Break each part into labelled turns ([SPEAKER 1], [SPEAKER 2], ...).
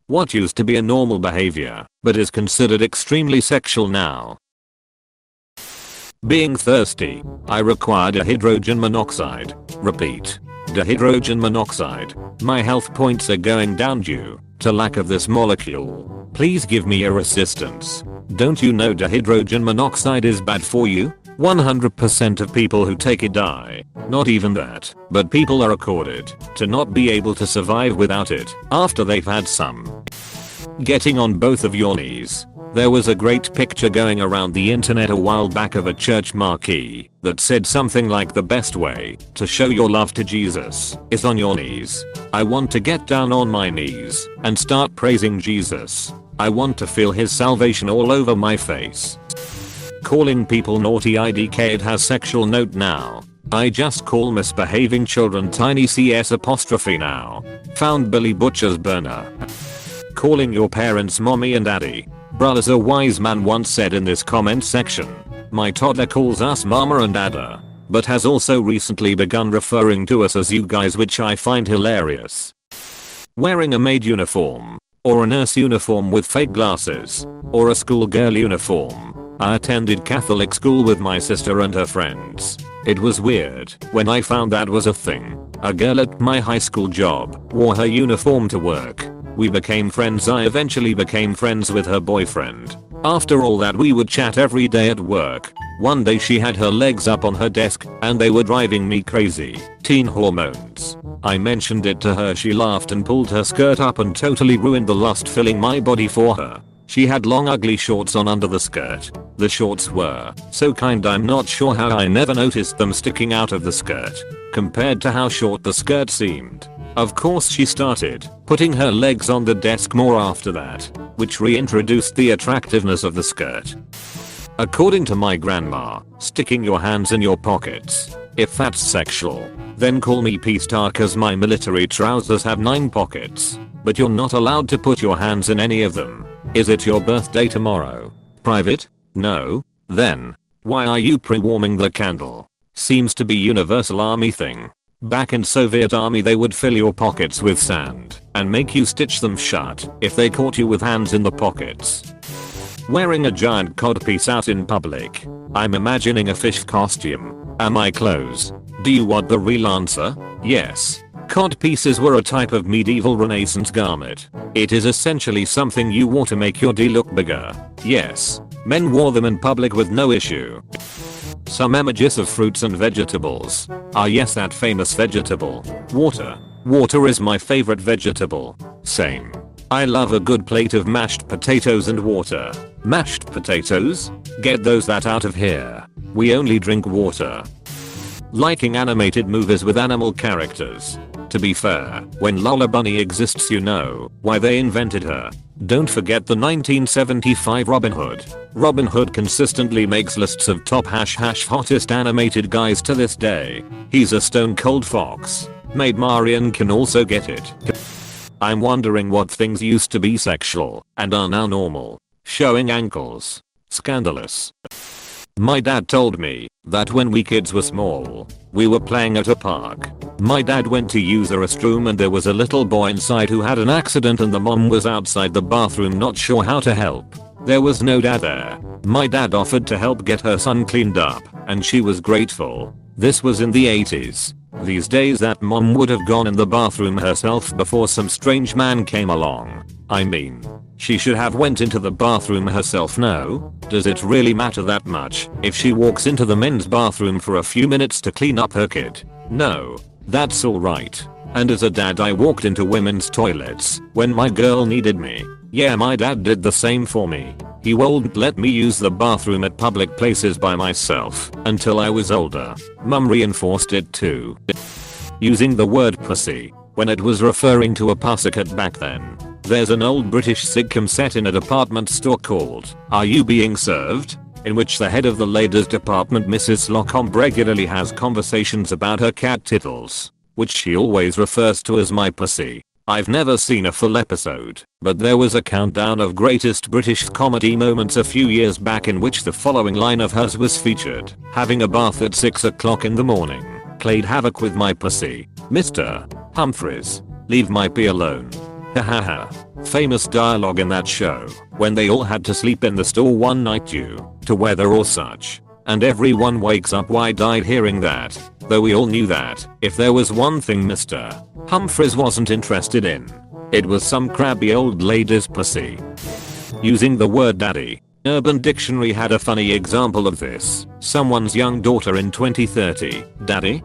[SPEAKER 1] What used to be a normal behavior, but is considered extremely sexual now. Being thirsty. I required a hydrogen monoxide. Repeat. Dihydrogen monoxide. My health points are going down due to lack of this molecule. Please give me your assistance. Don't you know dihydrogen monoxide is bad for you? 100% of people who take it die. Not even that, but people are recorded to not be able to survive without it after they've had some. Getting on both of your knees. There was a great picture going around the internet a while back of a church marquee that said something like the best way to show your love to Jesus is on your knees. I want to get down on my knees and start praising Jesus. I want to feel his salvation all over my face. Calling people naughty IDK. It has sexual note now. I just call misbehaving children tiny cs apostrophe now. Found Billy Butcher's burner. Calling your parents mommy and daddy. Bruh, as a wise man once said in this comment section, my toddler calls us mama and dada, but has also recently begun referring to us as you guys, which I find hilarious. Wearing a maid uniform, or a nurse uniform with fake glasses, or a schoolgirl uniform. I attended Catholic school with my sister and her friends. It was weird when I found that was a thing. A girl at my high school job wore her uniform to work. We became friends. I eventually became friends with her boyfriend. After all that, we would chat every day at work. One day she had her legs up on her desk and they were driving me crazy. Teen hormones. I mentioned it to her. She laughed and pulled her skirt up and totally ruined the lust filling my body for her. She had long ugly shorts on under the skirt. The shorts were so kind, I'm not sure how I never noticed them sticking out of the skirt compared to how short the skirt seemed. Of course she started putting her legs on the desk more after that, which reintroduced the attractiveness of the skirt. According to my grandma, sticking your hands in your pockets. If that's sexual, then call me P-star, cause my military trousers have 9 pockets. But you're not allowed to put your hands in any of them. Is it your birthday tomorrow? Private? No? Then why are you pre-warming the candle? Seems to be universal army thing. Back in Soviet army they would fill your pockets with sand and make you stitch them shut if they caught you with hands in the pockets. Wearing a giant codpiece out in public. I'm imagining a fish costume. Am I close? Do you want the real answer? Yes. Codpieces were a type of medieval Renaissance garment. It is essentially something you wore to make your D look bigger. Yes. Men wore them in public with no issue. Some images of fruits and vegetables. Ah yes, that famous vegetable. Water. Water is my favorite vegetable. Same. I love a good plate of mashed potatoes and water. Mashed potatoes? Get those that out of here. We only drink water. Liking animated movies with animal characters. To be fair, when Lola Bunny exists you know why they invented her. Don't forget the 1975 Robin Hood. Robin Hood consistently makes lists of top hottest animated guys to this day. He's a stone cold fox. Maid Marian can also get it. I'm wondering what things used to be sexual and are now normal. Showing ankles. Scandalous. My dad told me that when we kids were small, we were playing at a park. My dad went to use a restroom and there was a little boy inside who had an accident and the mom was outside the bathroom not sure how to help. There was no dad there. My dad offered to help get her son cleaned up and she was grateful. This was in the 80s. These days that mom would have gone in the bathroom herself before some strange man came along. I mean, she should have went into the bathroom herself. No? Does it really matter that much if she walks into the men's bathroom for a few minutes to clean up her kid? No. That's alright. And as a dad I walked into women's toilets when my girl needed me. Yeah, my dad did the same for me. He wouldn't let me use the bathroom at public places by myself until I was older. Mum reinforced it too. Using the word pussy when it was referring to a pussycat back then. There's an old British sitcom set in a department store called Are You Being Served? In which the head of the ladies department, Mrs. Slocombe, regularly has conversations about her cat Tittles, which she always refers to as my pussy. I've never seen a full episode, but there was a countdown of greatest British comedy moments a few years back in which the following line of hers was featured. Having a bath at 6 o'clock in the morning. Played havoc with my pussy. Mr. Humphries. Leave my pee alone. Haha. Famous dialogue in that show, when they all had to sleep in the store one night due to weather or such. And everyone wakes up wide-eyed hearing that, though we all knew that, if there was one thing Mr. Humphries wasn't interested in, it was some crabby old lady's pussy. Using the word daddy, Urban Dictionary had a funny example of this. Someone's young daughter in 2030, daddy?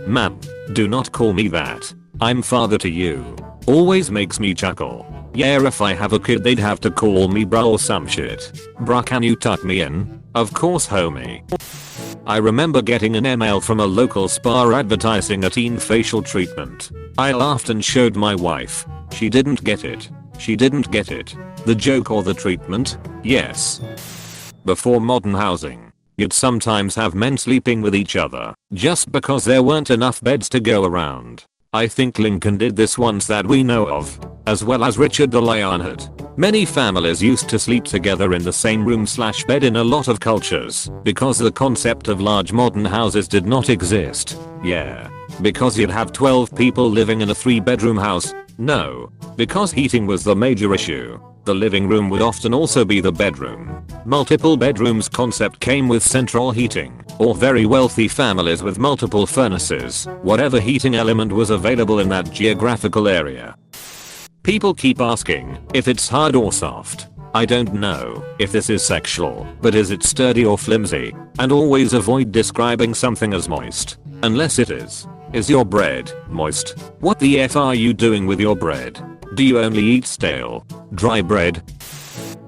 [SPEAKER 1] Ma'am, do not call me that. I'm father to you. Always makes me chuckle. Yeah, if I have a kid they'd have to call me bruh or some shit. Bruh, can you tuck me in? Of course homie. I remember getting an email from a local spa advertising a teen facial treatment. I laughed and showed my wife. She didn't get it. She didn't get it. The joke or the treatment? Yes. Before modern housing, you'd sometimes have men sleeping with each other just because there weren't enough beds to go around. I think Lincoln did this once that we know of, as well as Richard the Lionheart. Many families used to sleep together in the same room/bed in a lot of cultures because the concept of large modern houses did not exist. Yeah. Because you'd have 12 people living in a 3-bedroom house. No. Because heating was the major issue. The living room would often also be the bedroom. Multiple bedrooms concept came with central heating, or very wealthy families with multiple furnaces, whatever heating element was available in that geographical area. People keep asking if it's hard or soft. I don't know if this is sexual, but is it sturdy or flimsy? And always avoid describing something as moist, unless it is. Is your bread moist? What the F are you doing with your bread? Do you only eat stale, dry bread?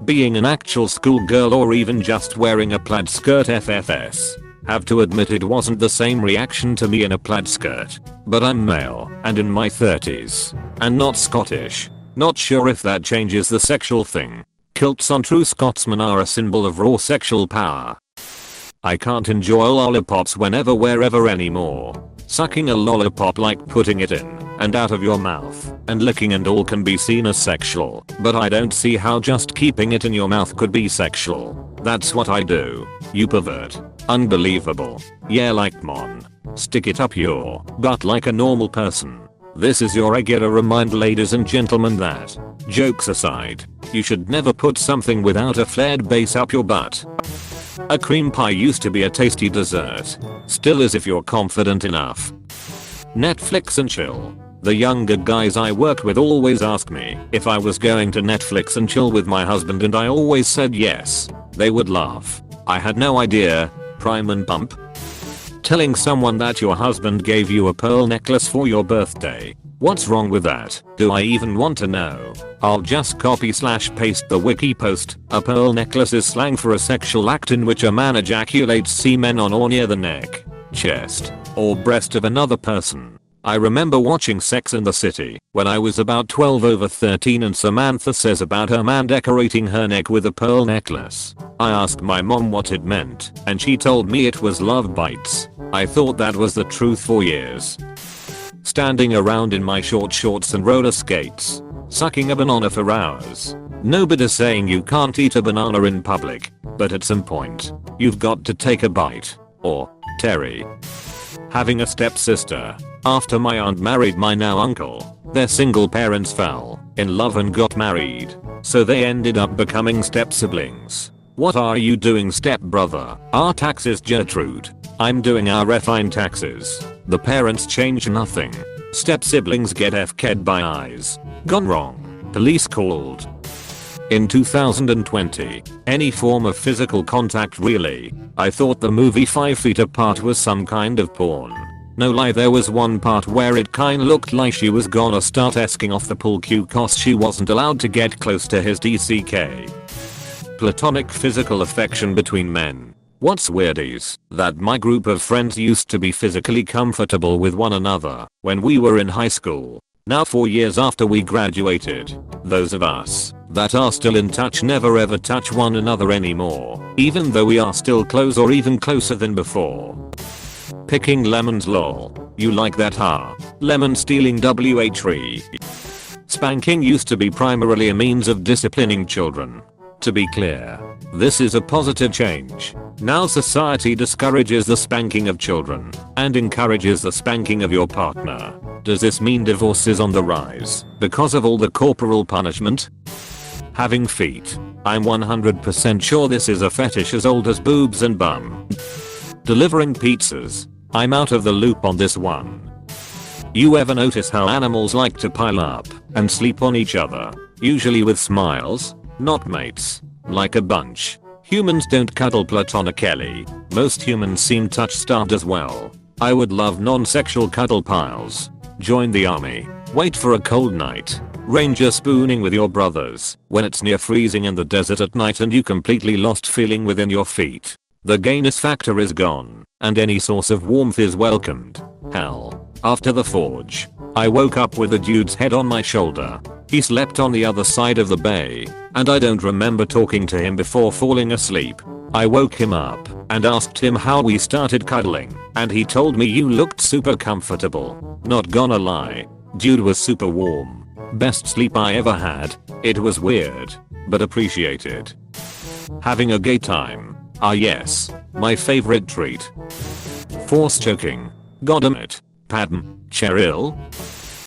[SPEAKER 1] Being an actual schoolgirl or even just wearing a plaid skirt FFS. Have to admit it wasn't the same reaction to me in a plaid skirt. But I'm male and in my 30s. And not Scottish. Not sure if that changes the sexual thing. Kilts on true Scotsmen are a symbol of raw sexual power. I can't enjoy lollipops wherever anymore. Sucking a lollipop like putting it in and out of your mouth and licking and all can be seen as sexual, but I don't see how just keeping it in your mouth could be sexual. That's what I do. You pervert. Unbelievable. Yeah, like mon. Stick it up your butt like a normal person. This is your regular reminder, ladies and gentlemen, that, jokes aside, you should never put something without a flared base up your butt. A cream pie used to be a tasty dessert. Still is if you're confident enough. Netflix and chill. The younger guys I worked with always asked me if I was going to Netflix and chill with my husband and I always said yes. They would laugh. I had no idea. Prime and pump. Telling someone that your husband gave you a pearl necklace for your birthday. What's wrong with that? Do I even want to know? I'll just copy/paste the wiki post. A pearl necklace is slang for a sexual act in which a man ejaculates semen on or near the neck, chest, or breast of another person. I remember watching Sex and the City when I was about 12/13 and Samantha says about her man decorating her neck with a pearl necklace. I asked my mom what it meant and she told me it was love bites. I thought that was the truth for years. Standing around in my short shorts and roller skates, sucking a banana for hours. Nobody's saying you can't eat a banana in public, but at some point, you've got to take a bite. Or, Terry. Having a stepsister. After my aunt married my now uncle, their single parents fell in love and got married, so they ended up becoming step siblings. What are you doing, step brother? Our taxes, Gertrude. I'm doing our refine taxes. The parents change nothing. Step siblings get FK'd by eyes. Gone wrong. Police called. In 2020, any form of physical contact really. I thought the movie 5 Feet Apart was some kind of porn. No lie, there was one part where it kinda looked like she was gonna start asking off the pool cue cause she wasn't allowed to get close to his DCK. Platonic physical affection between men. What's weird is that my group of friends used to be physically comfortable with one another when we were in high school. Now 4 years after we graduated, those of us that are still in touch never ever touch one another anymore, even though we are still close or even closer than before. Picking lemons, lol. You like that, huh? Lemon stealing WH3. Spanking used to be primarily a means of disciplining children. To be clear, this is a positive change. Now society discourages the spanking of children and encourages the spanking of your partner. Does this mean divorce is on the rise because of all the corporal punishment? Having feet. I'm 100% sure this is a fetish as old as boobs and bum. Delivering pizzas. I'm out of the loop on this one. You ever notice how animals like to pile up and sleep on each other? Usually with smiles, not mates. Like a bunch. Humans don't cuddle platonically. Most humans seem touch-starved as well. I would love non-sexual cuddle piles. Join the army. Wait for a cold night. Ranger spooning with your brothers when it's near freezing in the desert at night and you completely lost feeling within your feet. The gayness factor is gone and any source of warmth is welcomed. Hell. After the forge, I woke up with a dude's head on my shoulder. He slept on the other side of the bay, and I don't remember talking to him before falling asleep. I woke him up and asked him how we started cuddling, and he told me you looked super comfortable. Not gonna lie, dude was super warm. Best sleep I ever had. It was weird, but appreciated. Having a gay time. Ah yes, my favorite treat. Force choking. Goddamn it. Padm, Cheryl?